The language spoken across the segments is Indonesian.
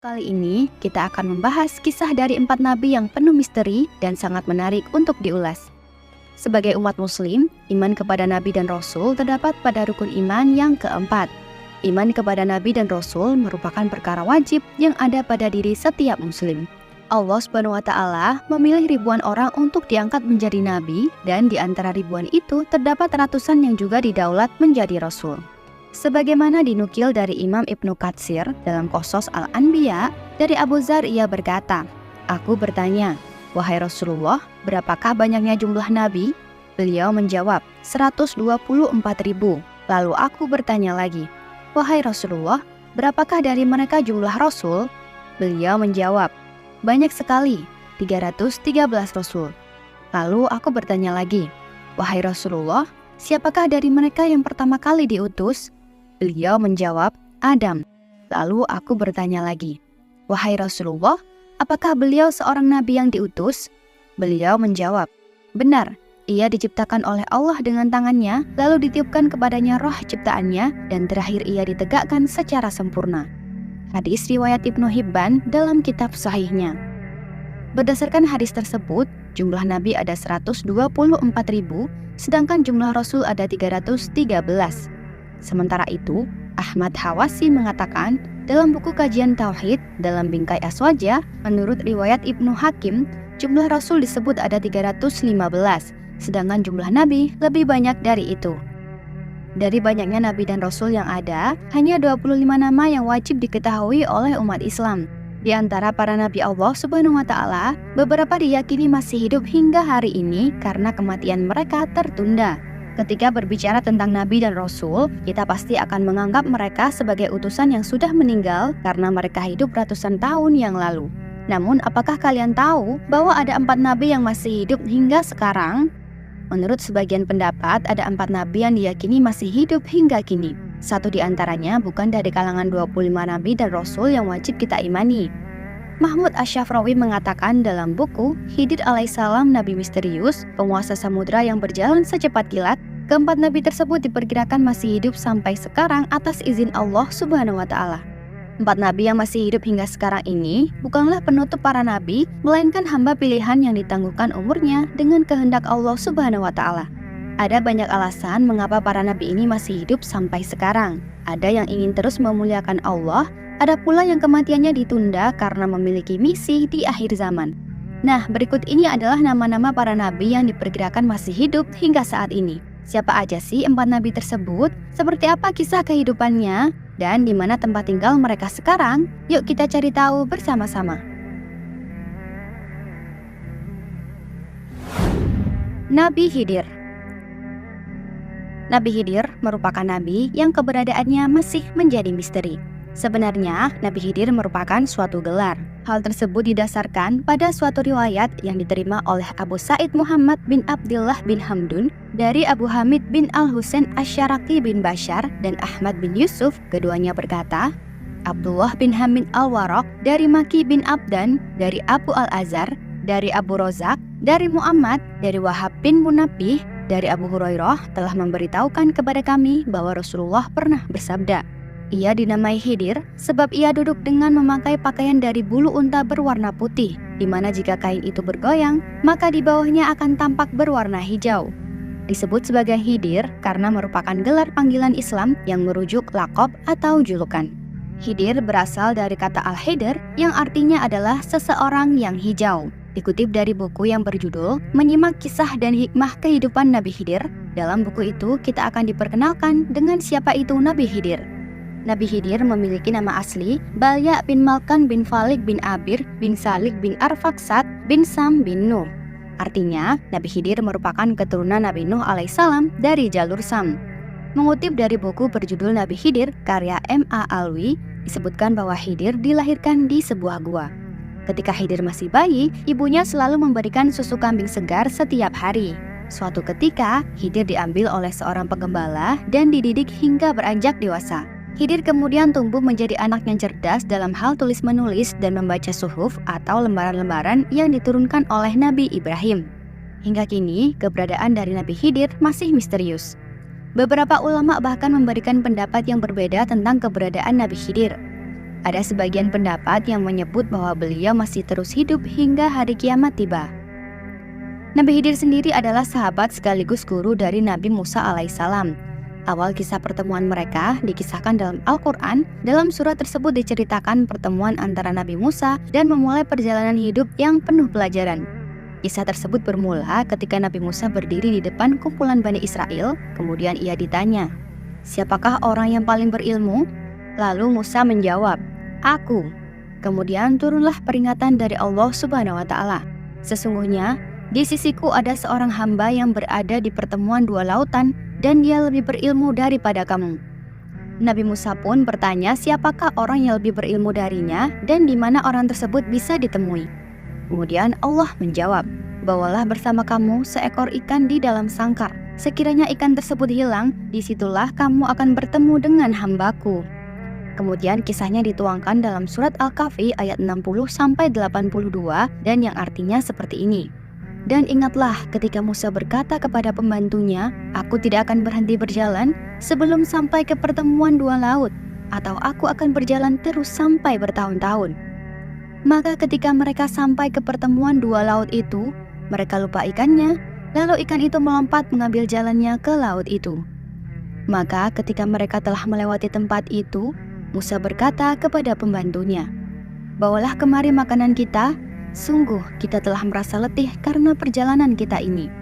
Kali ini kita akan membahas kisah dari 4 nabi yang penuh misteri dan sangat menarik untuk diulas. Sebagai umat muslim, iman kepada nabi dan rasul terdapat pada rukun iman yang keempat. Iman kepada nabi dan rasul merupakan perkara wajib yang ada pada diri setiap muslim. Allah SWT memilih ribuan orang untuk diangkat menjadi nabi, dan di antara ribuan itu terdapat ratusan yang juga didaulat menjadi rasul. Sebagaimana dinukil dari Imam Ibnu Katsir dalam Qasas Al-Anbiya, dari Abu Dzar ia berkata, "Aku bertanya, wahai Rasulullah, berapakah banyaknya jumlah nabi?" Beliau menjawab, 124.000. Lalu aku bertanya lagi, "Wahai Rasulullah, berapakah dari mereka jumlah rasul?" Beliau menjawab, "Banyak sekali, 313 rasul." Lalu aku bertanya lagi, "Wahai Rasulullah, siapakah dari mereka yang pertama kali diutus?" Beliau menjawab, "Adam." Lalu aku bertanya lagi, "Wahai Rasulullah, apakah beliau seorang nabi yang diutus?" Beliau menjawab, "Benar, ia diciptakan oleh Allah dengan tangannya, lalu ditiupkan kepadanya roh ciptaannya, dan terakhir ia ditegakkan secara sempurna." Hadis riwayat Ibnu Hibban dalam kitab sahihnya. Berdasarkan hadis tersebut, jumlah nabi ada 124.000, sedangkan jumlah rasul ada 313. Sementara itu, Ahmad Hawasi mengatakan dalam buku kajian Tauhid dalam Bingkai Aswaja, menurut riwayat Ibnu Hakim, jumlah rasul disebut ada 315, sedangkan jumlah nabi lebih banyak dari itu. Dari banyaknya nabi dan rasul yang ada, hanya 25 nama yang wajib diketahui oleh umat Islam. Di antara para nabi Allah SWT, beberapa diyakini masih hidup hingga hari ini karena kematian mereka tertunda. Ketika berbicara tentang nabi dan rasul, kita pasti akan menganggap mereka sebagai utusan yang sudah meninggal karena mereka hidup ratusan tahun yang lalu. Namun, apakah kalian tahu bahwa ada 4 nabi yang masih hidup hingga sekarang? Menurut sebagian pendapat, ada 4 nabi yang diyakini masih hidup hingga kini. Satu di antaranya bukan dari kalangan 25 nabi dan rasul yang wajib kita imani. Mahmud Asy-Syafrawi mengatakan dalam buku Khidir alaihissalam Nabi Misterius, penguasa samudra yang berjalan secepat kilat, keempat nabi tersebut diperkirakan masih hidup sampai sekarang atas izin Allah SWT. 4 nabi yang masih hidup hingga sekarang ini bukanlah penutup para nabi, melainkan hamba pilihan yang ditangguhkan umurnya dengan kehendak Allah SWT. Ada banyak alasan mengapa para nabi ini masih hidup sampai sekarang. Ada yang ingin terus memuliakan Allah, ada pula yang kematiannya ditunda karena memiliki misi di akhir zaman. Nah, berikut ini adalah nama-nama para nabi yang diperkirakan masih hidup hingga saat ini. Siapa aja sih 4 nabi tersebut? Seperti apa kisah kehidupannya? Dan di mana tempat tinggal mereka sekarang? Yuk kita cari tahu bersama-sama. Nabi Khidir. Nabi Khidir merupakan nabi yang keberadaannya masih menjadi misteri. Sebenarnya, Nabi Khidir merupakan suatu gelar. Hal tersebut didasarkan pada suatu riwayat yang diterima oleh Abu Sa'id Muhammad bin Abdullah bin Hamdun dari Abu Hamid bin Al-Husain Asy-Syaraqi bin Bashar dan Ahmad bin Yusuf. Keduanya berkata, Abdullah bin Hamid Al-Waraq dari Maki bin Abdan, dari Abu Al-Azhar, dari Abu Rozak, dari Muhammad, dari Wahab bin Munabbih, dari Abu Hurairah telah memberitahukan kepada kami bahwa Rasulullah pernah bersabda, ia dinamai Khidir sebab ia duduk dengan memakai pakaian dari bulu unta berwarna putih, di mana jika kain itu bergoyang, maka di bawahnya akan tampak berwarna hijau. Disebut sebagai Khidir karena merupakan gelar panggilan Islam yang merujuk laqab atau julukan. Khidir berasal dari kata Al-Hidr yang artinya adalah seseorang yang hijau. Dikutip dari buku yang berjudul Menyimak Kisah dan Hikmah Kehidupan Nabi Khidir. Dalam buku itu kita akan diperkenalkan dengan siapa itu Nabi Khidir. Nabi Khidir memiliki nama asli Balya bin Malkan bin Falik bin Abir bin Salik bin Arfaksat bin Sam bin Nuh. Artinya, Nabi Khidir merupakan keturunan Nabi Nuh alaihissalam dari jalur Sam. Mengutip dari buku berjudul Nabi Khidir karya M.A. Alwi, disebutkan bahwa Khidir dilahirkan di sebuah gua. Ketika Khidir masih bayi, ibunya selalu memberikan susu kambing segar setiap hari. Suatu ketika, Khidir diambil oleh seorang penggembala dan dididik hingga beranjak dewasa. Khidir kemudian tumbuh menjadi anak yang cerdas dalam hal tulis-menulis dan membaca suhuf atau lembaran-lembaran yang diturunkan oleh Nabi Ibrahim. Hingga kini, keberadaan dari Nabi Khidir masih misterius. Beberapa ulama bahkan memberikan pendapat yang berbeda tentang keberadaan Nabi Khidir. Ada sebagian pendapat yang menyebut bahwa beliau masih terus hidup hingga hari kiamat tiba. Nabi Khidir sendiri adalah sahabat sekaligus guru dari Nabi Musa alaihissalam. Awal kisah pertemuan mereka dikisahkan dalam Al-Quran. Dalam surat tersebut diceritakan pertemuan antara Nabi Musa dan memulai perjalanan hidup yang penuh pelajaran. Kisah tersebut bermula ketika Nabi Musa berdiri di depan kumpulan Bani Israel. Kemudian ia ditanya, "Siapakah orang yang paling berilmu?" Lalu Musa menjawab, "Aku." Kemudian turunlah peringatan dari Allah Subhanahu wa Ta'ala. "Sesungguhnya di sisiku ada seorang hamba yang berada di pertemuan dua lautan dan dia lebih berilmu daripada kamu." Nabi Musa pun bertanya siapakah orang yang lebih berilmu darinya dan di mana orang tersebut bisa ditemui. Kemudian Allah menjawab, "Bawalah bersama kamu seekor ikan di dalam sangkar. Sekiranya ikan tersebut hilang, disitulah kamu akan bertemu dengan hambaku." Kemudian kisahnya dituangkan dalam surat Al-Kahfi ayat 60-82 dan yang artinya seperti ini. "Dan ingatlah ketika Musa berkata kepada pembantunya, 'Aku tidak akan berhenti berjalan sebelum sampai ke pertemuan dua laut, atau aku akan berjalan terus sampai bertahun-tahun.' Maka ketika mereka sampai ke pertemuan dua laut itu, mereka lupa ikannya, lalu ikan itu melompat mengambil jalannya ke laut itu. Maka ketika mereka telah melewati tempat itu, Musa berkata kepada pembantunya, 'Bawalah kemari makanan kita, sungguh kita telah merasa letih karena perjalanan kita ini.'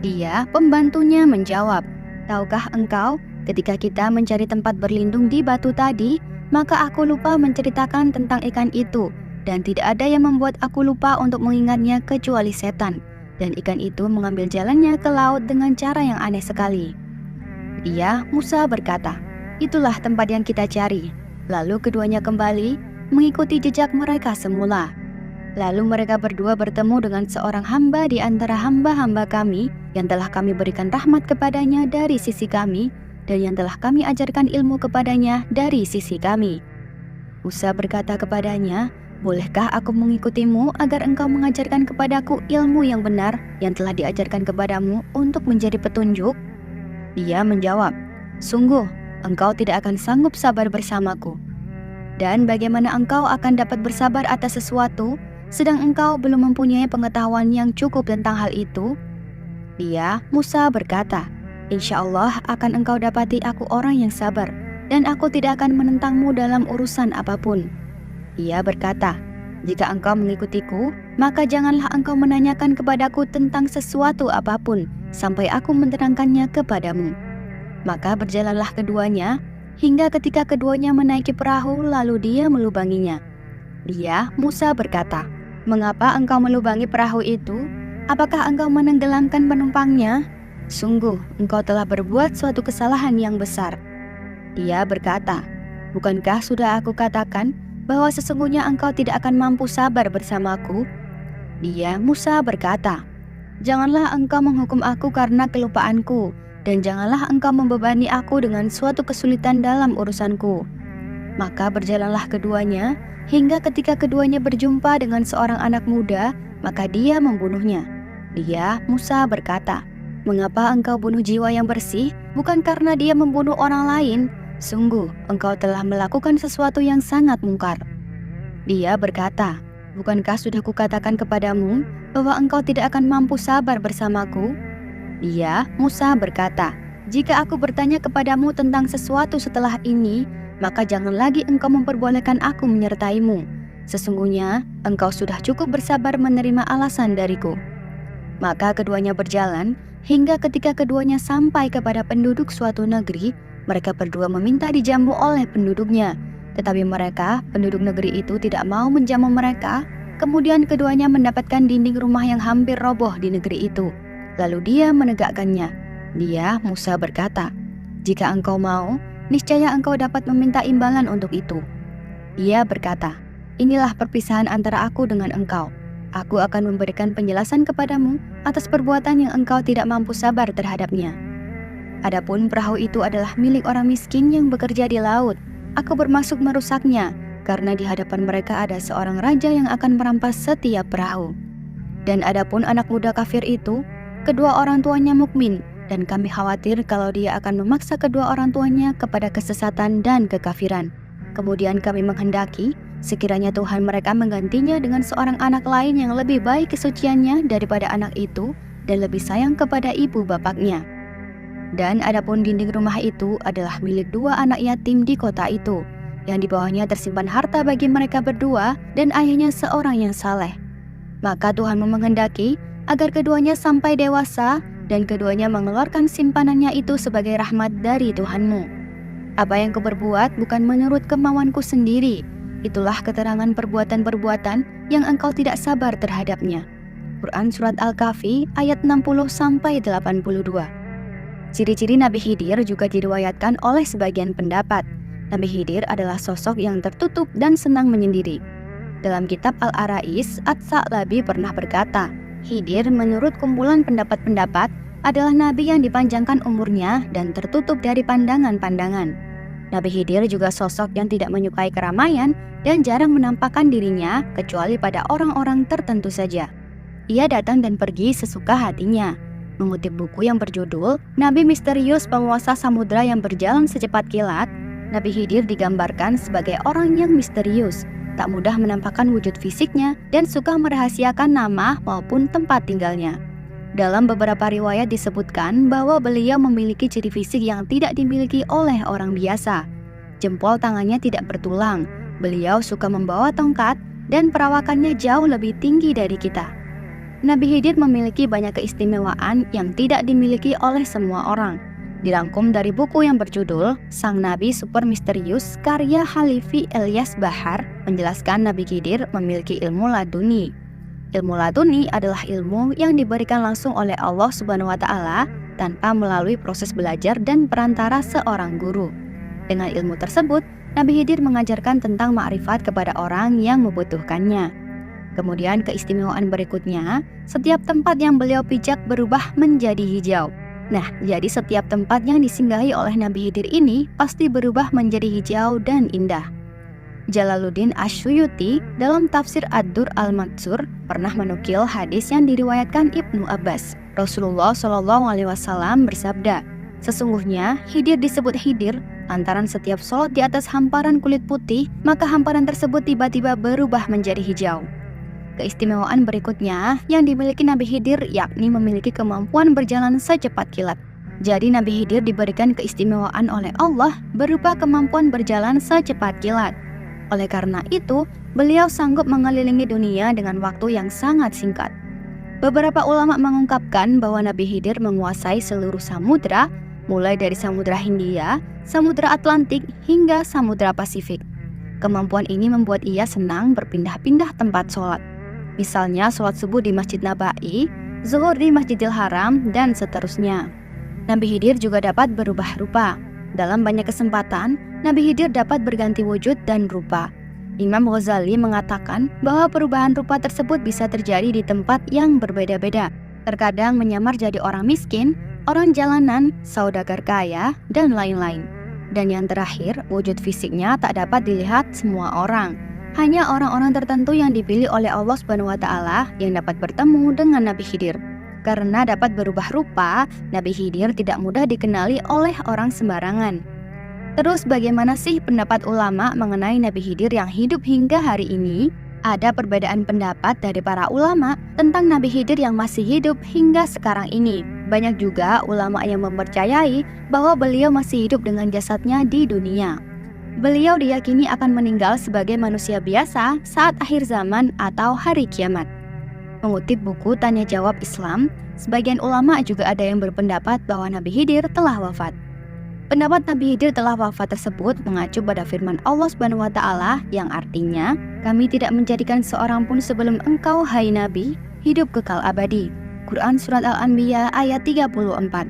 Dia, pembantunya, menjawab, 'Tahukah engkau, ketika kita mencari tempat berlindung di batu tadi, maka aku lupa menceritakan tentang ikan itu, dan tidak ada yang membuat aku lupa untuk mengingatnya kecuali setan, dan ikan itu mengambil jalannya ke laut dengan cara yang aneh sekali.' Dia, Musa, berkata, 'Itulah tempat yang kita cari.' Lalu keduanya kembali mengikuti jejak mereka semula. Lalu mereka berdua bertemu dengan seorang hamba di antara hamba-hamba kami yang telah kami berikan rahmat kepadanya dari sisi kami dan yang telah kami ajarkan ilmu kepadanya dari sisi kami. Musa berkata kepadanya, 'Bolehkah aku mengikutimu agar engkau mengajarkan kepadaku ilmu yang benar yang telah diajarkan kepadamu untuk menjadi petunjuk?' Dia menjawab, 'Sungguh, engkau tidak akan sanggup sabar bersamaku. Dan bagaimana engkau akan dapat bersabar atas sesuatu, sedang engkau belum mempunyai pengetahuan yang cukup tentang hal itu?' Dia, Musa, berkata, 'Insya Allah akan engkau dapati aku orang yang sabar, dan aku tidak akan menentangmu dalam urusan apapun.' Ia berkata, 'Jika engkau mengikutiku, maka janganlah engkau menanyakan kepadaku tentang sesuatu apapun, sampai aku menerangkannya kepadamu.' Maka berjalanlah keduanya, hingga ketika keduanya menaiki perahu, lalu dia melubanginya. Dia, Musa, berkata, 'Mengapa engkau melubangi perahu itu? Apakah engkau menenggelamkan penumpangnya? Sungguh, engkau telah berbuat suatu kesalahan yang besar.' Dia berkata, 'Bukankah sudah aku katakan bahwa sesungguhnya engkau tidak akan mampu sabar bersamaku?' Dia, Musa, berkata, 'Janganlah engkau menghukum aku karena kelupaanku, dan janganlah engkau membebani aku dengan suatu kesulitan dalam urusanku.' Maka berjalanlah keduanya, hingga ketika keduanya berjumpa dengan seorang anak muda, maka dia membunuhnya. Dia, Musa, berkata, 'Mengapa engkau bunuh jiwa yang bersih, bukan karena dia membunuh orang lain? Sungguh, engkau telah melakukan sesuatu yang sangat mungkar.' Dia berkata, 'Bukankah sudah kukatakan kepadamu bahwa engkau tidak akan mampu sabar bersamaku?' Dia, Musa, berkata, 'Jika aku bertanya kepadamu tentang sesuatu setelah ini, maka jangan lagi engkau memperbolehkan aku menyertaimu. Sesungguhnya engkau sudah cukup bersabar menerima alasan dariku.' Maka keduanya berjalan, hingga ketika keduanya sampai kepada penduduk suatu negeri, mereka berdua meminta dijamu oleh penduduknya. Tetapi mereka, penduduk negeri itu, tidak mau menjamu mereka. Kemudian keduanya mendapatkan dinding rumah yang hampir roboh di negeri itu. Lalu dia menegakkannya. Dia, Musa, berkata, 'Jika engkau mau, niscaya engkau dapat meminta imbalan untuk itu.' Dia berkata, 'Inilah perpisahan antara aku dengan engkau. Aku akan memberikan penjelasan kepadamu atas perbuatan yang engkau tidak mampu sabar terhadapnya. Adapun perahu itu adalah milik orang miskin yang bekerja di laut. Aku bermaksud merusaknya, karena di hadapan mereka ada seorang raja yang akan merampas setiap perahu. Dan adapun anak muda kafir itu, kedua orang tuanya mukmin, dan kami khawatir kalau dia akan memaksa kedua orang tuanya kepada kesesatan dan kekafiran. Kemudian kami menghendaki, sekiranya Tuhan mereka menggantinya dengan seorang anak lain yang lebih baik kesuciannya daripada anak itu dan lebih sayang kepada ibu bapaknya. Dan adapun dinding rumah itu adalah milik 2 anak yatim di kota itu, yang di bawahnya tersimpan harta bagi mereka berdua dan ayahnya seorang yang saleh. Maka Tuhan menghendaki agar keduanya sampai dewasa dan keduanya mengeluarkan simpanannya itu sebagai rahmat dari Tuhanmu. Apa yang kau berbuat bukan menurut kemauanku sendiri. Itulah keterangan perbuatan-perbuatan yang engkau tidak sabar terhadapnya. Quran Surat Al-Kahfi ayat 60-82. Ciri-ciri Nabi Khidir juga diriwayatkan oleh sebagian pendapat. Nabi Khidir adalah sosok yang tertutup dan senang menyendiri. Dalam kitab Al-Arais, At-Sa'labi pernah berkata, Khidir menurut kumpulan pendapat-pendapat adalah nabi yang dipanjangkan umurnya dan tertutup dari pandangan-pandangan. Nabi Khidir juga sosok yang tidak menyukai keramaian dan jarang menampakkan dirinya kecuali pada orang-orang tertentu saja. Ia datang dan pergi sesuka hatinya. Mengutip buku yang berjudul Nabi Misterius Penguasa Samudra yang Berjalan Secepat Kilat, Nabi Khidir digambarkan sebagai orang yang misterius, tak mudah menampakkan wujud fisiknya dan suka merahasiakan nama maupun tempat tinggalnya. Dalam beberapa riwayat disebutkan bahwa beliau memiliki ciri fisik yang tidak dimiliki oleh orang biasa. Jempol tangannya tidak bertulang, beliau suka membawa tongkat, dan perawakannya jauh lebih tinggi dari kita. Nabi Khidir memiliki banyak keistimewaan yang tidak dimiliki oleh semua orang. Dirangkum dari buku yang berjudul Sang Nabi Super Misterius karya Halifi Elias Bahar menjelaskan Nabi Khidir memiliki ilmu laduni. Ilmu laduni adalah ilmu yang diberikan langsung oleh Allah Subhanahu wa Ta'ala tanpa melalui proses belajar dan perantara seorang guru. Dengan ilmu tersebut, Nabi Khidir mengajarkan tentang ma'rifat kepada orang yang membutuhkannya. Kemudian keistimewaan berikutnya, setiap tempat yang beliau pijak berubah menjadi hijau. Nah, jadi setiap tempat yang disinggahi oleh Nabi Khidir ini pasti berubah menjadi hijau dan indah. Jalaluddin Asyuyuti dalam tafsir Ad-Dur Al-Mansur pernah menukil hadis yang diriwayatkan Ibnu Abbas. Rasulullah SAW bersabda, sesungguhnya Khidir disebut Khidir lantaran setiap sholat di atas hamparan kulit putih, maka hamparan tersebut tiba-tiba berubah menjadi hijau. Keistimewaan berikutnya yang dimiliki Nabi Khidir yakni memiliki kemampuan berjalan secepat kilat. Jadi Nabi Khidir diberikan keistimewaan oleh Allah berupa kemampuan berjalan secepat kilat. Oleh karena itu, beliau sanggup mengelilingi dunia dengan waktu yang sangat singkat. Beberapa ulama mengungkapkan bahwa Nabi Khidir menguasai seluruh samudra, mulai dari Samudra Hindia, Samudra Atlantik, hingga Samudra Pasifik. Kemampuan ini membuat ia senang berpindah-pindah tempat sholat. Misalnya sholat subuh di Masjid Nabawi, zuhur di Masjidil Haram, dan seterusnya. Nabi Khidir juga dapat berubah rupa. Dalam banyak kesempatan, Nabi Khidir dapat berganti wujud dan rupa. Imam Ghazali mengatakan bahwa perubahan rupa tersebut bisa terjadi di tempat yang berbeda-beda. Terkadang menyamar jadi orang miskin, orang jalanan, saudagar kaya, dan lain-lain. Dan yang terakhir, wujud fisiknya tak dapat dilihat semua orang. Hanya orang-orang tertentu yang dipilih oleh Allah Subhanahu wa Ta'ala yang dapat bertemu dengan Nabi Khidir. Karena dapat berubah rupa, Nabi Khidir tidak mudah dikenali oleh orang sembarangan. Terus bagaimana sih pendapat ulama mengenai Nabi Khidir yang hidup hingga hari ini? Ada perbedaan pendapat dari para ulama tentang Nabi Khidir yang masih hidup hingga sekarang ini. Banyak juga ulama yang mempercayai bahwa beliau masih hidup dengan jasadnya di dunia. Beliau diyakini akan meninggal sebagai manusia biasa saat akhir zaman atau hari kiamat. Mengutip buku Tanya Jawab Islam, sebagian ulama juga ada yang berpendapat bahwa Nabi Khidir telah wafat. Pendapat Nabi Khidir telah wafat tersebut mengacu pada firman Allah Subhanahu wa Ta'ala yang artinya, "Kami tidak menjadikan seorang pun sebelum engkau, hai Nabi, hidup kekal abadi." Quran Surat Al-Anbiya ayat 34.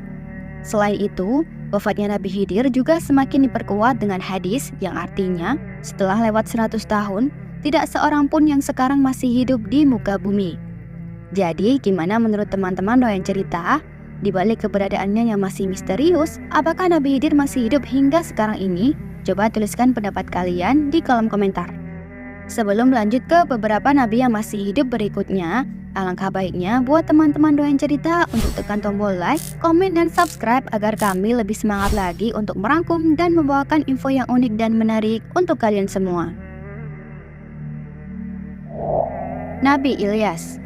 Selain itu, wafatnya Nabi Khidir juga semakin diperkuat dengan hadis yang artinya, setelah lewat 100 tahun, tidak seorang pun yang sekarang masih hidup di muka bumi. Jadi, gimana menurut teman-teman doyan cerita? Di balik keberadaannya yang masih misterius, apakah Nabi Khidir masih hidup hingga sekarang ini? Coba tuliskan pendapat kalian di kolom komentar. Sebelum lanjut ke beberapa nabi yang masih hidup berikutnya, Alangkah baiknya buat teman-teman doyan cerita untuk tekan tombol like, komen, dan subscribe agar kami lebih semangat lagi untuk merangkum dan membawakan info yang unik dan menarik untuk kalian semua. Nabi Ilyas.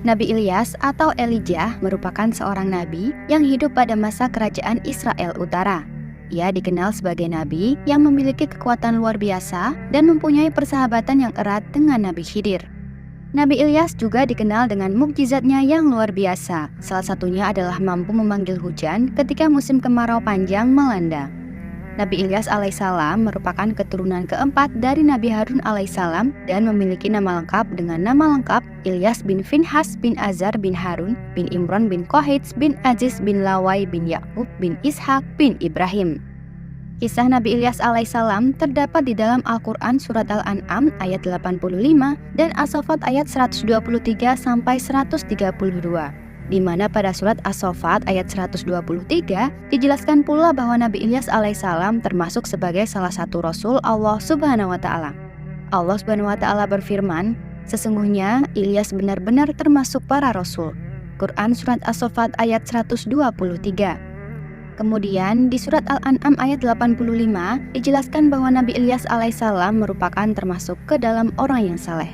Nabi Ilyas atau Elijah merupakan seorang nabi yang hidup pada masa kerajaan Israel Utara. Ia dikenal sebagai nabi yang memiliki kekuatan luar biasa dan mempunyai persahabatan yang erat dengan Nabi Khidir. Nabi Ilyas juga dikenal dengan mukjizatnya yang luar biasa. Salah satunya adalah mampu memanggil hujan ketika musim kemarau panjang melanda. Nabi Ilyas alaihissalam merupakan keturunan keempat dari Nabi Harun alaihissalam dan memiliki nama lengkap dengan nama lengkap Ilyas bin Finhas bin Azar bin Harun bin Imran bin Kohits bin Aziz bin Lawai bin Yakub bin Ishak bin Ibrahim. Kisah Nabi Ilyas alaihissalam terdapat di dalam Al-Quran Surat Al-An'am ayat 85 dan As-Saffat ayat 123-132, di mana pada Surat As-Saffat ayat 123 dijelaskan pula bahwa Nabi Ilyas alaihissalam termasuk sebagai salah satu Rasul Allah Subhanahu wa Ta'ala. Allah Subhanahu wa Ta'ala berfirman, "Sesungguhnya Ilyas benar-benar termasuk para Rasul." Quran Surat As-Saffat ayat 123. Kemudian di surat Al-An'am ayat 85 dijelaskan bahwa Nabi Ilyas alaihissalam merupakan termasuk ke dalam orang yang saleh.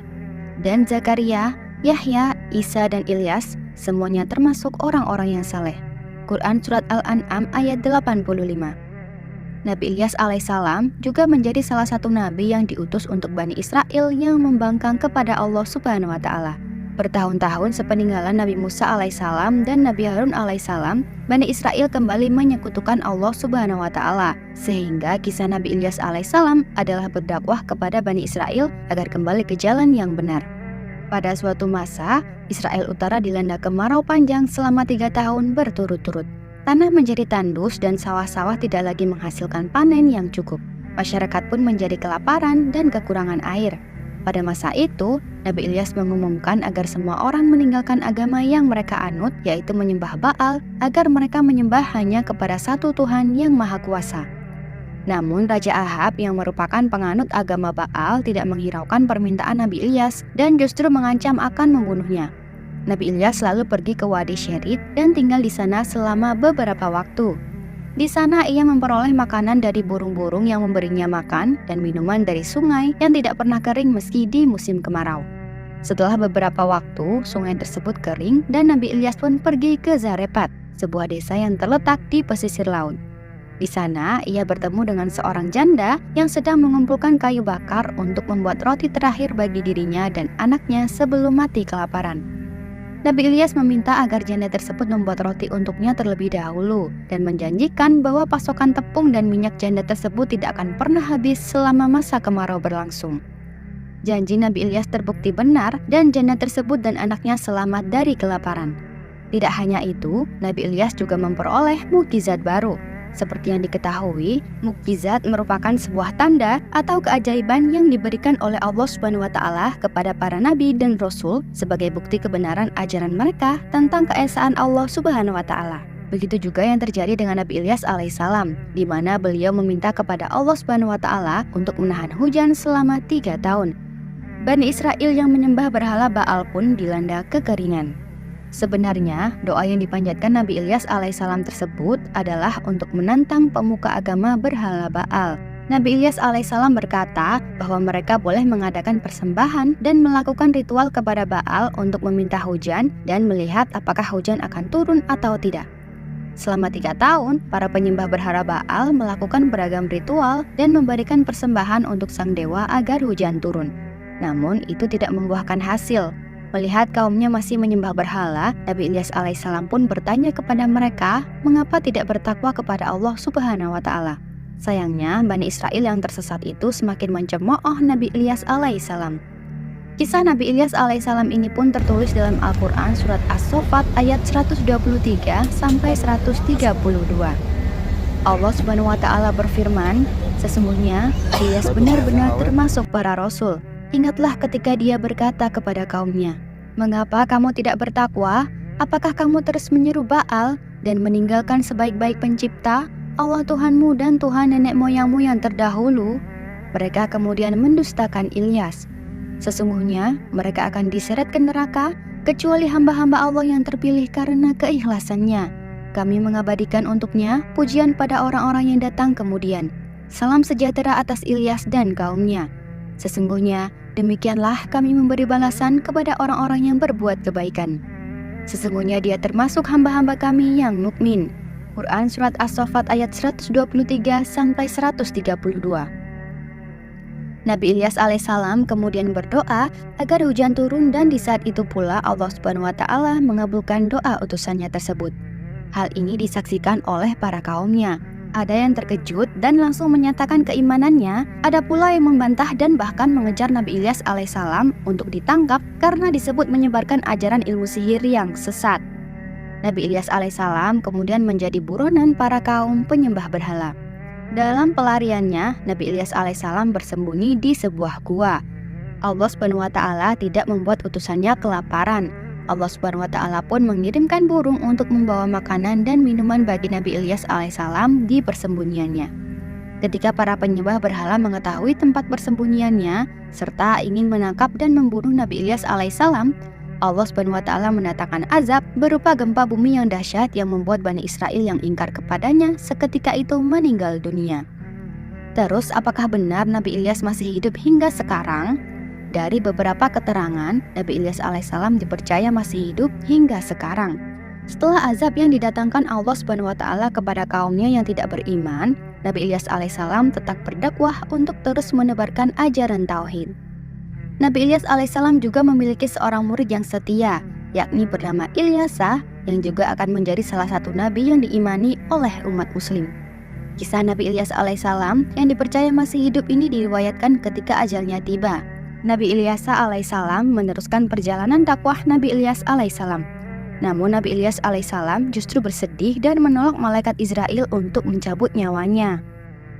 Dan Zakaria, Yahya, Isa, dan Ilyas semuanya termasuk orang-orang yang saleh. Quran surat Al-An'am ayat 85. Nabi Ilyas alaihissalam juga menjadi salah satu nabi yang diutus untuk Bani Israel yang membangkang kepada Allah Subhanahu wa Ta'ala. Bertahun-tahun sepeninggalan Nabi Musa alaihissalam dan Nabi Harun alaihissalam, Bani Israel kembali menyekutukan Allah Subhanahu wa Ta'ala, sehingga kisah Nabi Ilyas alaihissalam adalah berdakwah kepada Bani Israel agar kembali ke jalan yang benar. Pada suatu masa, Israel Utara dilanda kemarau panjang selama 3 tahun berturut-turut. Tanah menjadi tandus dan sawah-sawah tidak lagi menghasilkan panen yang cukup. Masyarakat pun menjadi kelaparan dan kekurangan air. Pada masa itu, Nabi Ilyas mengumumkan agar semua orang meninggalkan agama yang mereka anut, yaitu menyembah Baal, agar mereka menyembah hanya kepada satu Tuhan yang Maha Kuasa. Namun Raja Ahab yang merupakan penganut agama Baal tidak menghiraukan permintaan Nabi Ilyas dan justru mengancam akan membunuhnya. Nabi Ilyas lalu pergi ke Wadi Sherid dan tinggal di sana selama beberapa waktu. Di sana ia memperoleh makanan dari burung-burung yang memberinya makan dan minuman dari sungai yang tidak pernah kering meski di musim kemarau. Setelah beberapa waktu, sungai tersebut kering dan Nabi Ilyas pun pergi ke Zarephat, sebuah desa yang terletak di pesisir laut. Di sana ia bertemu dengan seorang janda yang sedang mengumpulkan kayu bakar untuk membuat roti terakhir bagi dirinya dan anaknya sebelum mati kelaparan. Nabi Ilyas meminta agar janda tersebut membuat roti untuknya terlebih dahulu dan menjanjikan bahwa pasokan tepung dan minyak janda tersebut tidak akan pernah habis selama masa kemarau berlangsung. Janji Nabi Ilyas terbukti benar dan janda tersebut dan anaknya selamat dari kelaparan. Tidak hanya itu, Nabi Ilyas juga memperoleh mukjizat baru. Seperti yang diketahui, mukjizat merupakan sebuah tanda atau keajaiban yang diberikan oleh Allah Subhanahu wa Ta'ala kepada para nabi dan rasul sebagai bukti kebenaran ajaran mereka tentang keesaan Allah Subhanahu wa Ta'ala. Begitu juga yang terjadi dengan Nabi Ilyas alaihissalam, di mana beliau meminta kepada Allah Subhanahu wa Ta'ala untuk menahan hujan selama 3 tahun. Bani Israel yang menyembah berhala Baal pun dilanda kekeringan. Sebenarnya, doa yang dipanjatkan Nabi Ilyas alaihissalam tersebut adalah untuk menantang pemuka agama berhala Baal. Nabi Ilyas alaihissalam berkata bahwa mereka boleh mengadakan persembahan dan melakukan ritual kepada Baal untuk meminta hujan dan melihat apakah hujan akan turun atau tidak. Selama 3 tahun, para penyembah berhala Baal melakukan beragam ritual dan memberikan persembahan untuk sang dewa agar hujan turun. Namun, itu tidak membuahkan hasil. Melihat kaumnya masih menyembah berhala, Nabi Ilyas alaihissalam pun bertanya kepada mereka, mengapa tidak bertakwa kepada Allah Subhanahu wa Ta'ala. Sayangnya, Bani Israel yang tersesat itu semakin mencemooh Nabi Ilyas alaihissalam. Kisah Nabi Ilyas alaihissalam ini pun tertulis dalam Al-Quran Surat As-Saffat ayat 123-132. Allah Subhanahu wa Ta'ala berfirman, "Sesungguhnya Ilyas benar-benar termasuk para Rasul. Ingatlah ketika dia berkata kepada kaumnya, 'Mengapa kamu tidak bertakwa? Apakah kamu terus menyeru Baal dan meninggalkan sebaik-baik pencipta, Allah Tuhanmu dan Tuhan nenek moyangmu yang terdahulu?' Mereka kemudian mendustakan Ilyas. Sesungguhnya mereka akan diseret ke neraka, kecuali hamba-hamba Allah yang terpilih karena keikhlasannya. Kami mengabadikan untuknya pujian pada orang-orang yang datang kemudian. Salam sejahtera atas Ilyas dan kaumnya. Sesungguhnya demikianlah kami memberi balasan kepada orang-orang yang berbuat kebaikan. Sesungguhnya dia termasuk hamba-hamba kami yang mukmin. Quran Surat As-Saffat ayat 123-132. Nabi Ilyas alaihissalam kemudian berdoa agar hujan turun, dan di saat itu pula Allah Subhanahu wa Ta'ala mengabulkan doa utusannya tersebut. Hal ini disaksikan oleh para kaumnya. Ada yang terkejut dan langsung menyatakan keimanannya, ada pula yang membantah dan bahkan mengejar Nabi Ilyas alaihissalam untuk ditangkap karena disebut menyebarkan ajaran ilmu sihir yang sesat. Nabi Ilyas alaihissalam kemudian menjadi buronan para kaum penyembah berhala. Dalam pelariannya, Nabi Ilyas alaihissalam bersembunyi di sebuah gua. Allah Subhanahu wa Ta'ala tidak membuat utusannya kelaparan. Allah Subhanahu wa Ta'ala pun mengirimkan burung untuk membawa makanan dan minuman bagi Nabi Ilyas alaihissalam di persembunyiannya. Ketika para penyembah berhala mengetahui tempat persembunyiannya serta ingin menangkap dan membunuh Nabi Ilyas alaihissalam, Allah Subhanahu wa Ta'ala mendatangkan azab berupa gempa bumi yang dahsyat yang membuat Bani Israel yang ingkar kepadanya seketika itu meninggal dunia. Terus apakah benar Nabi Ilyas masih hidup hingga sekarang? Dari beberapa keterangan, Nabi Ilyas alaihissalam dipercaya masih hidup hingga sekarang. Setelah azab yang didatangkan Allah Subhanahu wa Ta'ala kepada kaumnya yang tidak beriman, Nabi Ilyas alaihissalam tetap berdakwah untuk terus menebarkan ajaran tauhid. Nabi Ilyas alaihissalam juga memiliki seorang murid yang setia, yakni bernama Ilyasa, yang juga akan menjadi salah satu nabi yang diimani oleh umat muslim. Kisah Nabi Ilyas alaihissalam yang dipercaya masih hidup ini diriwayatkan ketika ajalnya tiba. Nabi Ilyasa alaihissalam meneruskan perjalanan dakwah Nabi Ilyas alaihissalam. Namun Nabi Ilyas alaihissalam justru bersedih dan menolak malaikat Israel untuk mencabut nyawanya.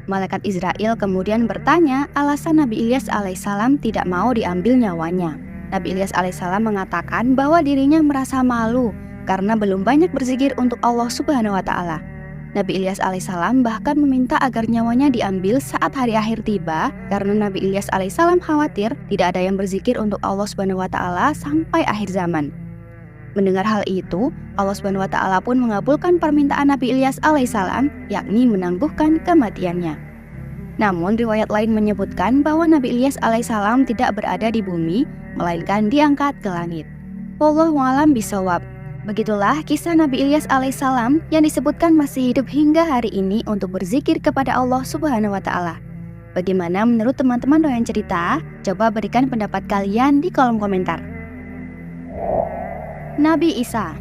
Malaikat Israel kemudian bertanya alasan Nabi Ilyas alaihissalam tidak mau diambil nyawanya. Nabi Ilyas alaihissalam mengatakan bahwa dirinya merasa malu karena belum banyak berzikir untuk Allah Subhanahu wa Ta'ala. Nabi Ilyas alaihissalam bahkan meminta agar nyawanya diambil saat hari akhir tiba karena Nabi Ilyas alaihissalam khawatir tidak ada yang berzikir untuk Allah Subhanahu wa Ta'ala sampai akhir zaman. Mendengar hal itu, Allah Subhanahu wa Ta'ala pun mengabulkan permintaan Nabi Ilyas alaihissalam, yakni menangguhkan kematiannya. Namun riwayat lain menyebutkan bahwa Nabi Ilyas alaihissalam tidak berada di bumi, melainkan diangkat ke langit. Wallahu a'lam bishawab. Begitulah kisah Nabi Ilyas alaihissalam yang disebutkan masih hidup hingga hari ini untuk berzikir kepada Allah Subhanahu wa Ta'ala. Bagaimana menurut teman-teman doyan cerita? Coba berikan pendapat kalian di kolom komentar. Nabi Isa.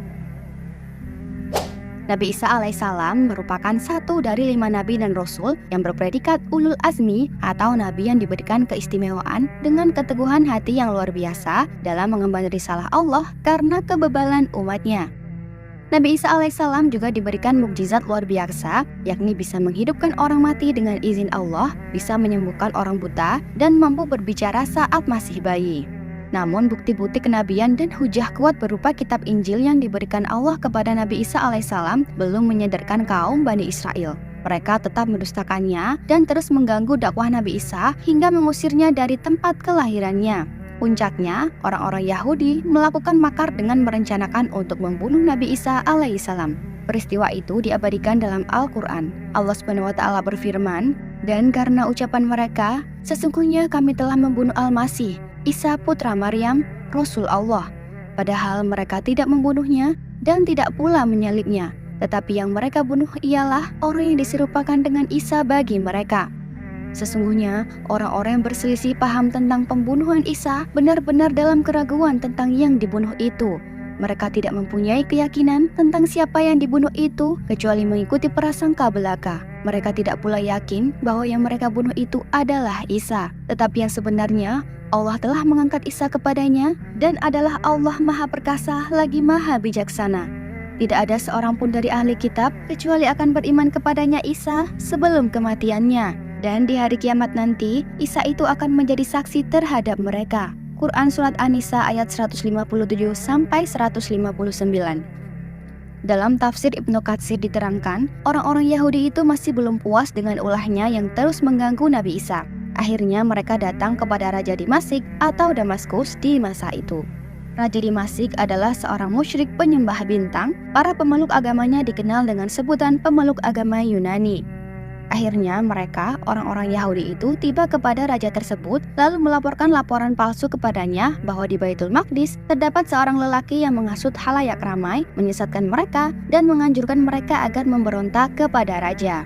Nabi Isa alaihissalam merupakan satu dari 5 nabi dan rasul yang berpredikat ulul azmi atau nabi yang diberikan keistimewaan dengan keteguhan hati yang luar biasa dalam mengemban risalah Allah karena kebebalan umatnya. Nabi Isa alaihissalam juga diberikan mukjizat luar biasa, yakni bisa menghidupkan orang mati dengan izin Allah, bisa menyembuhkan orang buta, dan mampu berbicara saat masih bayi. Namun bukti-bukti kenabian dan hujah kuat berupa kitab Injil yang diberikan Allah kepada Nabi Isa alaihissalam belum menyadarkan kaum Bani Israel. Mereka tetap mendustakannya dan terus mengganggu dakwah Nabi Isa hingga mengusirnya dari tempat kelahirannya. Puncaknya, orang-orang Yahudi melakukan makar dengan merencanakan untuk membunuh Nabi Isa alaihissalam. Peristiwa itu diabadikan dalam Al-Quran. Allah Subhanahu wa Ta'ala berfirman, "Dan karena ucapan mereka, sesungguhnya kami telah membunuh Al-Masih, Isa putra Maryam, Rasul Allah. Padahal mereka tidak membunuhnya dan tidak pula menyalibnya. Tetapi yang mereka bunuh ialah orang yang diserupakan dengan Isa bagi mereka. Sesungguhnya orang-orang yang berselisih paham tentang pembunuhan Isa benar-benar dalam keraguan tentang yang dibunuh itu. Mereka tidak mempunyai keyakinan tentang siapa yang dibunuh itu kecuali mengikuti prasangka belaka. Mereka tidak pula yakin bahwa yang mereka bunuh itu adalah Isa. Tetapi yang sebenarnya Allah telah mengangkat Isa kepadanya dan adalah Allah Maha Perkasa lagi Maha Bijaksana. Tidak ada seorang pun dari ahli kitab kecuali akan beriman kepadanya Isa sebelum kematiannya. Dan di hari kiamat nanti, Isa itu akan menjadi saksi terhadap mereka." Quran Surat An-Nisa ayat 157-159. Dalam tafsir Ibnu Katsir diterangkan, orang-orang Yahudi itu masih belum puas dengan ulahnya yang terus mengganggu Nabi Isa. Akhirnya mereka datang kepada Raja Damasik atau Damaskus di masa itu. Raja Damasik adalah seorang musyrik penyembah bintang. Para pemeluk agamanya dikenal dengan sebutan pemeluk agama Yunani. Akhirnya mereka, orang-orang Yahudi itu tiba kepada raja tersebut lalu melaporkan laporan palsu kepadanya bahwa di Baitul Maqdis terdapat seorang lelaki yang menghasut halayak ramai, menyesatkan mereka, dan menganjurkan mereka agar memberontak kepada raja.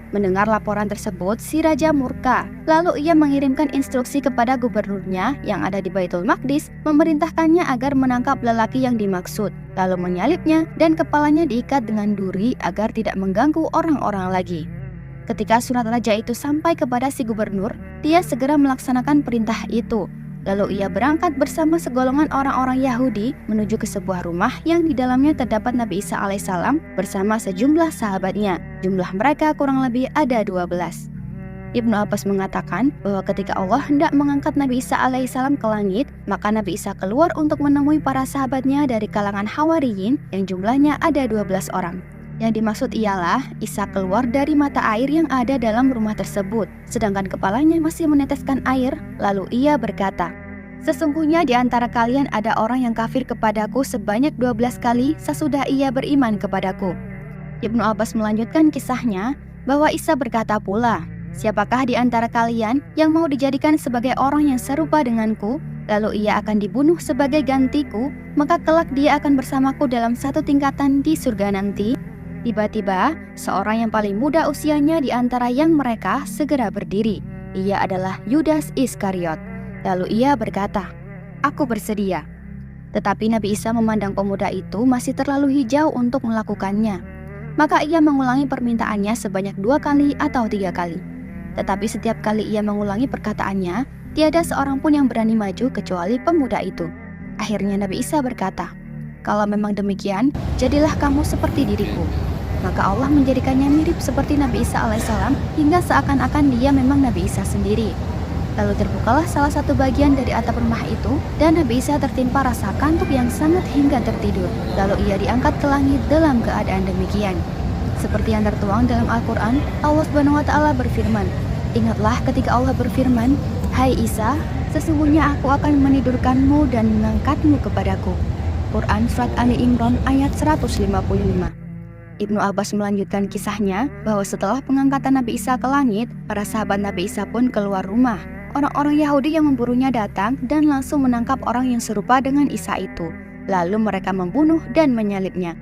Mendengar laporan tersebut, si raja murka. Lalu ia mengirimkan instruksi kepada gubernurnya yang ada di Baitul Maqdis, memerintahkannya agar menangkap lelaki yang dimaksud, lalu menyalibnya dan kepalanya diikat dengan duri agar tidak mengganggu orang-orang lagi. Ketika surat raja itu sampai kepada si gubernur, dia segera melaksanakan perintah itu. Lalu ia berangkat bersama segolongan orang-orang Yahudi menuju ke sebuah rumah yang di dalamnya terdapat Nabi Isa alaihissalam bersama sejumlah sahabatnya. Jumlah mereka kurang lebih ada 12. Ibnu Abbas mengatakan bahwa ketika Allah hendak mengangkat Nabi Isa alaihissalam ke langit, maka Nabi Isa keluar untuk menemui para sahabatnya dari kalangan Hawariyin yang jumlahnya ada 12 orang. Yang dimaksud ialah Isa keluar dari mata air yang ada dalam rumah tersebut, sedangkan kepalanya masih meneteskan air. Lalu ia berkata, "Sesungguhnya di antara kalian ada orang yang kafir kepadaku sebanyak 12 kali sesudah ia beriman kepadaku." Ibnu Abbas melanjutkan kisahnya bahwa Isa berkata pula, "Siapakah di antara kalian yang mau dijadikan sebagai orang yang serupa denganku, lalu ia akan dibunuh sebagai gantiku, maka kelak dia akan bersamaku dalam satu tingkatan di surga nanti." Tiba-tiba, seorang yang paling muda usianya di antara yang mereka segera berdiri. Ia adalah Yudas Iskariot. Lalu ia berkata, "Aku bersedia." Tetapi Nabi Isa memandang pemuda itu masih terlalu hijau untuk melakukannya. Maka ia mengulangi permintaannya sebanyak 2 kali atau 3 kali. Tetapi setiap kali ia mengulangi perkataannya, tiada seorang pun yang berani maju kecuali pemuda itu. Akhirnya Nabi Isa berkata, "Kalau memang demikian, jadilah kamu seperti diriku." Maka Allah menjadikannya mirip seperti Nabi Isa alaihissalam hingga seakan-akan dia memang Nabi Isa sendiri. Lalu terbukalah salah satu bagian dari atap rumah itu dan Nabi Isa tertimpa rasa kantuk yang sangat hingga tertidur. Lalu ia diangkat ke langit dalam keadaan demikian. Seperti yang tertuang dalam Al-Quran, Allah SWT berfirman, "Ingatlah ketika Allah berfirman, 'Hai Isa, sesungguhnya aku akan menidurkanmu dan mengangkatmu kepadaku.'" Quran Surat Ali Imran ayat 155. Ibnu Abbas melanjutkan kisahnya bahwa setelah pengangkatan Nabi Isa ke langit, para sahabat Nabi Isa pun keluar rumah. Orang-orang Yahudi yang memburunya datang dan langsung menangkap orang yang serupa dengan Isa itu. Lalu mereka membunuh dan menyalibnya.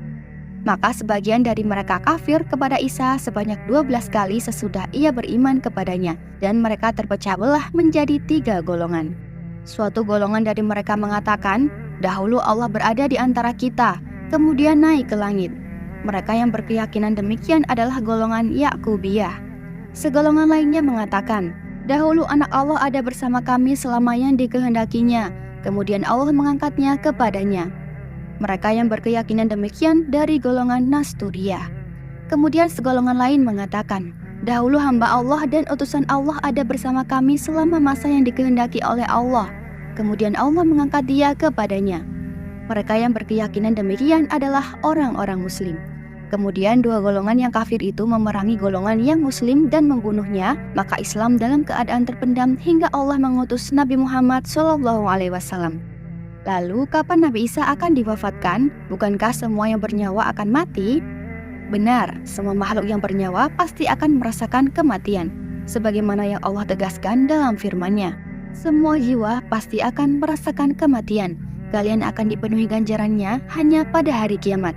Maka sebagian dari mereka kafir kepada Isa sebanyak 12 kali sesudah ia beriman kepadanya, dan mereka terpecah belah menjadi 3 golongan. Suatu golongan dari mereka mengatakan, "Dahulu Allah berada di antara kita, kemudian naik ke langit." Mereka yang berkeyakinan demikian adalah golongan Yakubiyah. Segolongan lainnya mengatakan, "Dahulu anak Allah ada bersama kami selama yang dikehendakinya, kemudian Allah mengangkatnya kepadanya." Mereka yang berkeyakinan demikian dari golongan Nasturiyah. Kemudian segolongan lain mengatakan, "Dahulu hamba Allah dan utusan Allah ada bersama kami selama masa yang dikehendaki oleh Allah, kemudian Allah mengangkat dia kepadanya." Mereka yang berkeyakinan demikian adalah orang-orang Muslim. Kemudian 2 golongan yang kafir itu memerangi golongan yang Muslim dan membunuhnya, maka Islam dalam keadaan terpendam hingga Allah mengutus Nabi Muhammad SAW. Lalu kapan Nabi Isa akan diwafatkan? Bukankah semua yang bernyawa akan mati? Benar, semua makhluk yang bernyawa pasti akan merasakan kematian, sebagaimana yang Allah tegaskan dalam firman-Nya. Semua jiwa pasti akan merasakan kematian. Kalian akan dipenuhi ganjarannya hanya pada hari kiamat.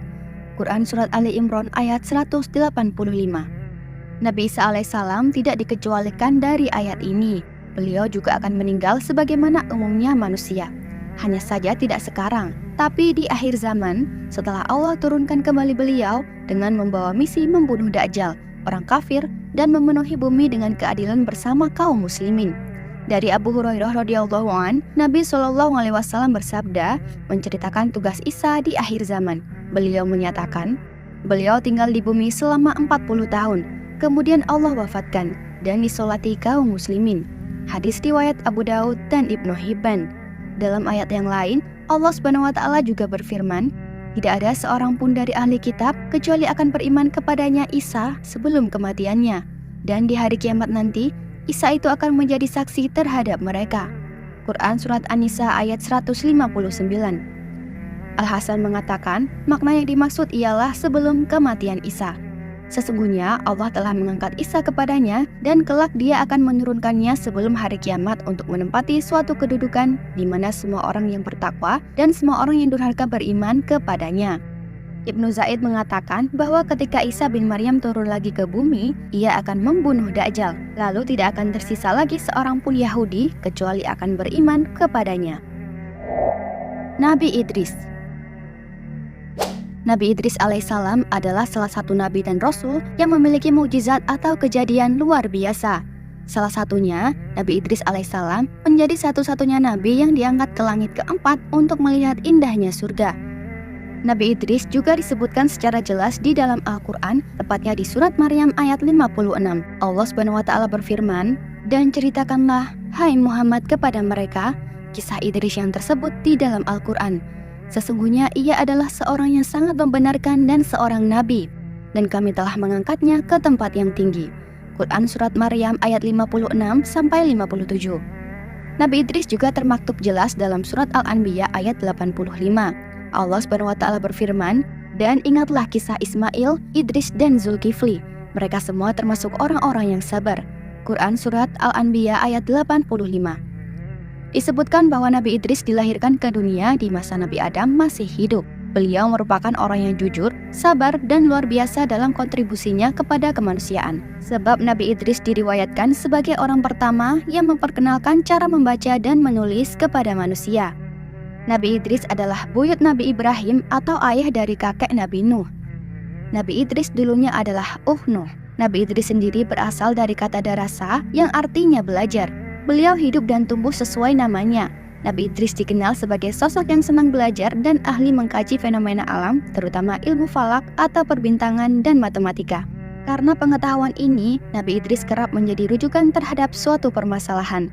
Quran Surat Ali Imran ayat 185. Nabi Isa alaihissalam tidak dikecualikan dari ayat ini. Beliau juga akan meninggal sebagaimana umumnya manusia. Hanya saja tidak sekarang, tapi di akhir zaman, setelah Allah turunkan kembali beliau dengan membawa misi membunuh Dajjal, orang kafir, dan memenuhi bumi dengan keadilan bersama kaum muslimin. Dari Abu Hurairah radhiyallahu an, Nabi SAW bersabda menceritakan tugas Isa di akhir zaman. Beliau menyatakan, beliau tinggal di bumi selama 40 tahun, kemudian Allah wafatkan dan disolati kaum muslimin. Hadis riwayat Abu Daud dan Ibnu Hibban. Dalam ayat yang lain, Allah SWT juga berfirman, "Tidak ada seorang pun dari ahli kitab kecuali akan beriman kepadanya Isa sebelum kematiannya. Dan di hari kiamat nanti, Isa itu akan menjadi saksi terhadap mereka. Quran Surat An-Nisa ayat 159. Al-Hasan mengatakan, makna yang dimaksud ialah sebelum kematian Isa. Sesungguhnya Allah telah mengangkat Isa kepadanya dan kelak dia akan menurunkannya sebelum hari kiamat untuk menempati suatu kedudukan di mana semua orang yang bertakwa dan semua orang yang durhaka beriman kepadanya. Ibnu Zaid mengatakan bahwa ketika Isa bin Maryam turun lagi ke bumi, ia akan membunuh Dajjal. Lalu tidak akan tersisa lagi seorang pun Yahudi kecuali akan beriman kepadanya. Nabi Idris. Nabi Idris alaihissalam adalah salah satu nabi dan rasul yang memiliki mukjizat atau kejadian luar biasa. Salah satunya, Nabi Idris alaihissalam menjadi satu-satunya nabi yang diangkat ke langit keempat untuk melihat indahnya surga. Nabi Idris juga disebutkan secara jelas di dalam Al-Quran, tepatnya di surat Maryam ayat 56. Allah SWT berfirman, "Dan ceritakanlah, hai Muhammad, kepada mereka kisah Idris yang tersebut di dalam Al-Quran. Sesungguhnya ia adalah seorang yang sangat membenarkan dan seorang nabi, dan kami telah mengangkatnya ke tempat yang tinggi." Quran Surat Maryam ayat 56-57. Nabi Idris juga termaktub jelas dalam surat Al-Anbiya ayat 85. Allah SWT berfirman, "Dan ingatlah kisah Ismail, Idris, dan Zulkifli. Mereka semua termasuk orang-orang yang sabar." Quran Surat Al-Anbiya ayat 85. Disebutkan bahwa Nabi Idris dilahirkan ke dunia di masa Nabi Adam masih hidup. Beliau merupakan orang yang jujur, sabar, dan luar biasa dalam kontribusinya kepada kemanusiaan. Sebab Nabi Idris diriwayatkan sebagai orang pertama yang memperkenalkan cara membaca dan menulis kepada manusia. Nabi Idris adalah buyut Nabi Ibrahim atau ayah dari kakek Nabi Nuh. Nabi Idris dulunya adalah Nuh. Nabi Idris sendiri berasal dari kata darasa yang artinya belajar. Beliau hidup dan tumbuh sesuai namanya. Nabi Idris dikenal sebagai sosok yang senang belajar dan ahli mengkaji fenomena alam, terutama ilmu falak atau perbintangan dan matematika. Karena pengetahuan ini, Nabi Idris kerap menjadi rujukan terhadap suatu permasalahan.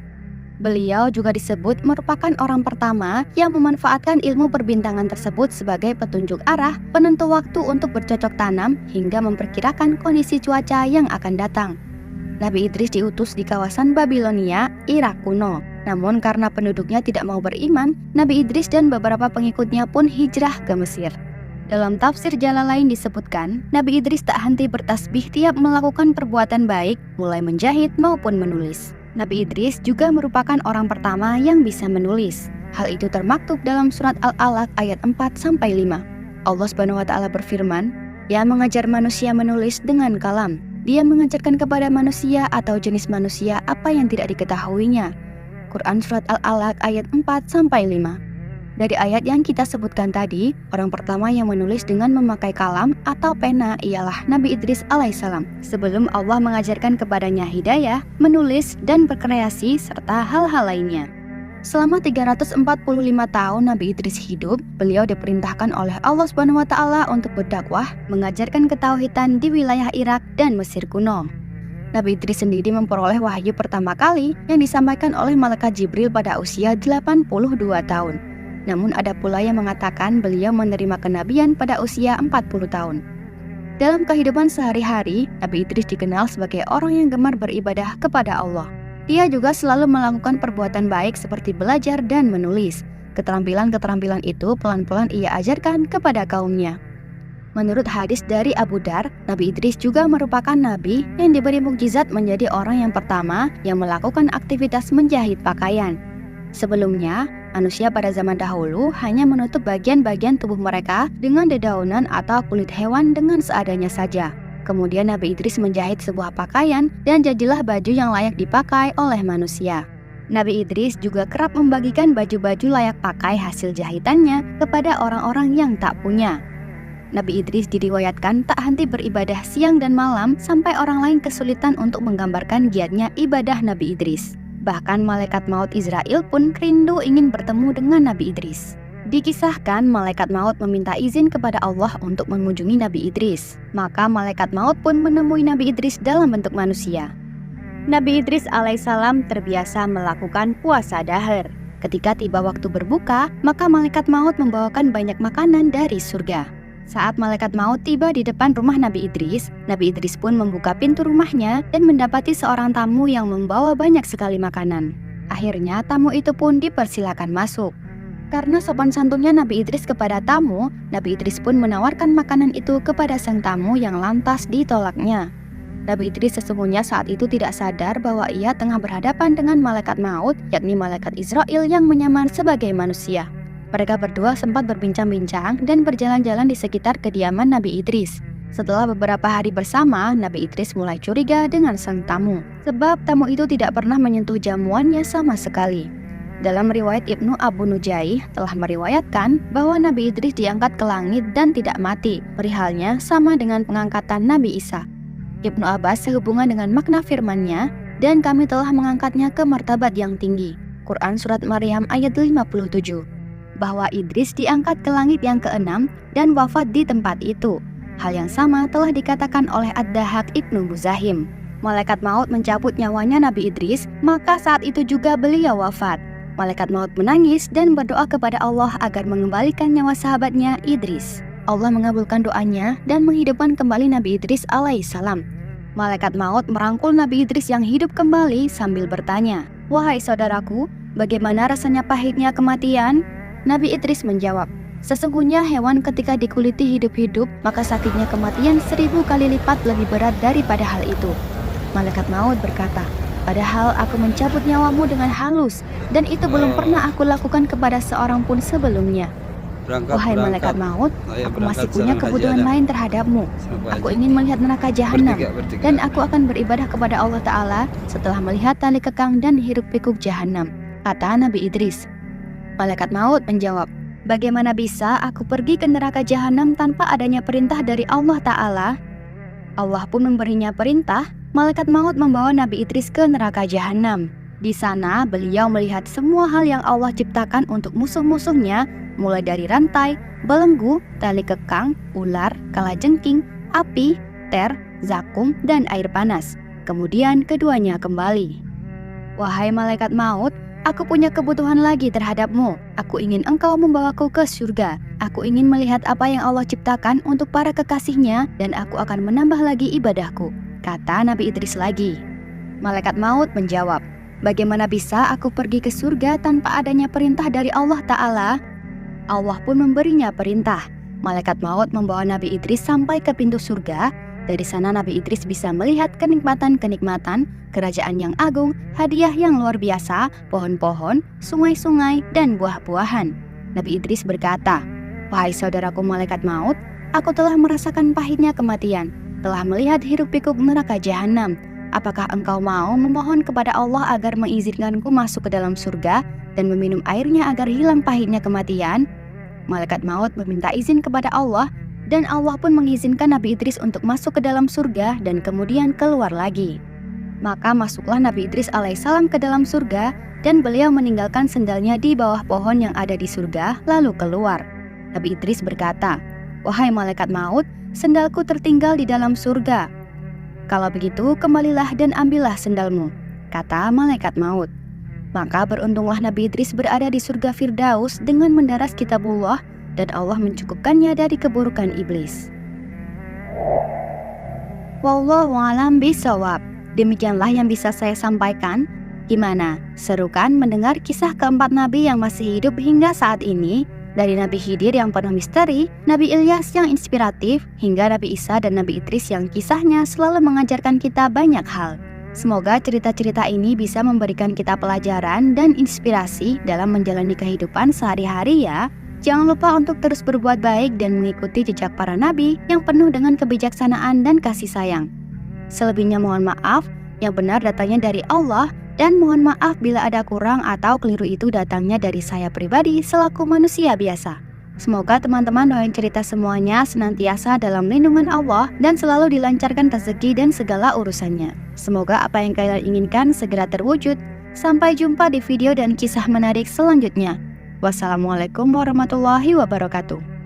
Beliau juga disebut merupakan orang pertama yang memanfaatkan ilmu perbintangan tersebut sebagai petunjuk arah, penentu waktu untuk bercocok tanam, hingga memperkirakan kondisi cuaca yang akan datang. Nabi Idris diutus di kawasan Babilonia, Irak kuno. Namun karena penduduknya tidak mau beriman, Nabi Idris dan beberapa pengikutnya pun hijrah ke Mesir. Dalam tafsir Jalalain disebutkan, Nabi Idris tak henti bertasbih tiap melakukan perbuatan baik, mulai menjahit maupun menulis. Nabi Idris juga merupakan orang pertama yang bisa menulis. Hal itu termaktub dalam surat Al-Alaq ayat 4-5. Allah SWT berfirman, "Dia mengajar manusia menulis dengan kalam. Dia mengajarkan kepada manusia atau jenis manusia apa yang tidak diketahuinya." Quran Surat Al-Alaq ayat 4-5. Dari ayat yang kita sebutkan tadi, orang pertama yang menulis dengan memakai kalam atau pena ialah Nabi Idris alaihissalam. Sebelum Allah mengajarkan kepadanya hidayah, menulis, dan berkreasi, serta hal-hal lainnya. Selama 345 tahun Nabi Idris hidup, beliau diperintahkan oleh Allah SWT untuk berdakwah, mengajarkan ketauhidan di wilayah Irak dan Mesir kuno. Nabi Idris sendiri memperoleh wahyu pertama kali yang disampaikan oleh malaikat Jibril pada usia 82 tahun. Namun ada pula yang mengatakan beliau menerima kenabian pada usia 40 tahun. Dalam kehidupan sehari-hari, Nabi Idris dikenal sebagai orang yang gemar beribadah kepada Allah. Dia juga selalu melakukan perbuatan baik seperti belajar dan menulis. Keterampilan-keterampilan itu pelan-pelan ia ajarkan kepada kaumnya. Menurut hadis dari Abu Dar, Nabi Idris juga merupakan nabi yang diberi mukjizat menjadi orang yang pertama yang melakukan aktivitas menjahit pakaian. Sebelumnya, manusia pada zaman dahulu hanya menutup bagian-bagian tubuh mereka dengan dedaunan atau kulit hewan dengan seadanya saja. Kemudian Nabi Idris menjahit sebuah pakaian dan jadilah baju yang layak dipakai oleh manusia. Nabi Idris juga kerap membagikan baju-baju layak pakai hasil jahitannya kepada orang-orang yang tak punya. Nabi Idris diriwayatkan tak henti beribadah siang dan malam sampai orang lain kesulitan untuk menggambarkan giatnya ibadah Nabi Idris. Bahkan malaikat maut Israel pun rindu ingin bertemu dengan Nabi Idris. Dikisahkan malaikat maut meminta izin kepada Allah untuk mengunjungi Nabi Idris. Maka malaikat maut pun menemui Nabi Idris dalam bentuk manusia. Nabi Idris alaihissalam terbiasa melakukan puasa dahar. Ketika tiba waktu berbuka, maka malaikat maut membawakan banyak makanan dari surga. Saat malaikat maut tiba di depan rumah Nabi Idris pun membuka pintu rumahnya dan mendapati seorang tamu yang membawa banyak sekali makanan. Akhirnya tamu itu pun dipersilakan masuk. Karena sopan santunnya Nabi Idris kepada tamu, Nabi Idris pun menawarkan makanan itu kepada sang tamu yang lantas ditolaknya. Nabi Idris sesungguhnya saat itu tidak sadar bahwa ia tengah berhadapan dengan malaikat maut, yakni malaikat Israel yang menyamar sebagai manusia. Mereka berdua sempat berbincang-bincang dan berjalan-jalan di sekitar kediaman Nabi Idris. Setelah beberapa hari bersama, Nabi Idris mulai curiga dengan sang tamu, sebab tamu itu tidak pernah menyentuh jamuannya sama sekali. Dalam riwayat Ibnu Abu Nujaih telah meriwayatkan bahwa Nabi Idris diangkat ke langit dan tidak mati. Perihalnya sama dengan pengangkatan Nabi Isa. Ibnu Abbas sehubungan dengan makna firman-Nya, dan kami telah mengangkatnya ke martabat yang tinggi. Quran Surat Maryam ayat 57. Bahwa Idris diangkat ke langit yang ke-6 dan wafat di tempat itu. Hal yang sama telah dikatakan oleh Ad-Dahhak Ibnu Muzahim. Malaikat maut mencabut nyawanya Nabi Idris, maka saat itu juga beliau wafat. Malaikat maut menangis dan berdoa kepada Allah agar mengembalikan nyawa sahabatnya Idris. Allah mengabulkan doanya dan menghidupkan kembali Nabi Idris alaihissalam. Malaikat maut merangkul Nabi Idris yang hidup kembali sambil bertanya, "Wahai saudaraku, bagaimana rasanya pahitnya kematian?" Nabi Idris menjawab, "Sesungguhnya hewan ketika dikuliti hidup-hidup, maka sakitnya kematian 1000 kali lipat lebih berat daripada hal itu." Malaikat maut berkata, "Padahal aku mencabut nyawamu dengan halus, dan itu belum pernah aku lakukan kepada seorang pun sebelumnya." Wahai malaikat maut, aku masih punya kebutuhan lain terhadapmu. Aku ingin melihat neraka jahanam, dan aku akan beribadah kepada Allah Ta'ala setelah melihat tali kekang dan hiruk-pikuk jahanam, kata Nabi Idris. Malaikat maut menjawab, "Bagaimana bisa aku pergi ke neraka jahanam tanpa adanya perintah dari Allah Ta'ala?" Allah pun memberinya perintah. Malaikat maut membawa Nabi Idris ke neraka jahanam. Di sana beliau melihat semua hal yang Allah ciptakan untuk musuh-musuhnya, mulai dari rantai, belenggu, tali kekang, ular, kalajengking, api, ter, zakum, dan air panas. Kemudian keduanya kembali. "Wahai malaikat maut, aku punya kebutuhan lagi terhadapmu. Aku ingin engkau membawaku ke surga. Aku ingin melihat apa yang Allah ciptakan untuk para kekasihnya, dan aku akan menambah lagi ibadahku," kata Nabi Idris lagi. Malaikat maut menjawab, "Bagaimana bisa aku pergi ke surga tanpa adanya perintah dari Allah Ta'ala?" Allah pun memberinya perintah. Malaikat maut membawa Nabi Idris sampai ke pintu surga. Dari sana Nabi Idris bisa melihat kenikmatan-kenikmatan, kerajaan yang agung, hadiah yang luar biasa, pohon-pohon, sungai-sungai, dan buah-buahan. Nabi Idris berkata, "Wahai saudaraku malaikat maut, aku telah merasakan pahitnya kematian, telah melihat hiruk-pikuk neraka jahanam. Apakah engkau mau memohon kepada Allah agar mengizinkanku masuk ke dalam surga dan meminum airnya agar hilang pahitnya kematian?" Malaikat maut meminta izin kepada Allah, dan Allah pun mengizinkan Nabi Idris untuk masuk ke dalam surga dan kemudian keluar lagi. Maka masuklah Nabi Idris alaihissalam ke dalam surga, dan beliau meninggalkan sendalnya di bawah pohon yang ada di surga lalu keluar. Nabi Idris berkata, "Wahai malaikat maut, sendalku tertinggal di dalam surga." "Kalau begitu kembalilah dan ambillah sendalmu," kata malaikat maut. Maka beruntunglah Nabi Idris berada di surga Firdaus dengan mendaras kitabullah, dan Allah mencukupkannya dari keburukan iblis. Wallahu a'lam bishawab. Demikianlah yang bisa saya sampaikan. Gimana? Seru kan mendengar kisah keempat nabi yang masih hidup hingga saat ini? Dari Nabi Khidir yang penuh misteri, Nabi Ilyas yang inspiratif, hingga Nabi Isa dan Nabi Idris yang kisahnya selalu mengajarkan kita banyak hal. Semoga cerita-cerita ini bisa memberikan kita pelajaran dan inspirasi dalam menjalani kehidupan sehari-hari ya. Jangan lupa untuk terus berbuat baik dan mengikuti jejak para nabi yang penuh dengan kebijaksanaan dan kasih sayang. Selebihnya mohon maaf, yang benar datangnya dari Allah, dan mohon maaf bila ada kurang atau keliru itu datangnya dari saya pribadi selaku manusia biasa. Semoga teman-teman doain cerita semuanya senantiasa dalam lindungan Allah dan selalu dilancarkan rezeki dan segala urusannya. Semoga apa yang kalian inginkan segera terwujud. Sampai jumpa di video dan kisah menarik selanjutnya. Wassalamualaikum warahmatullahi wabarakatuh.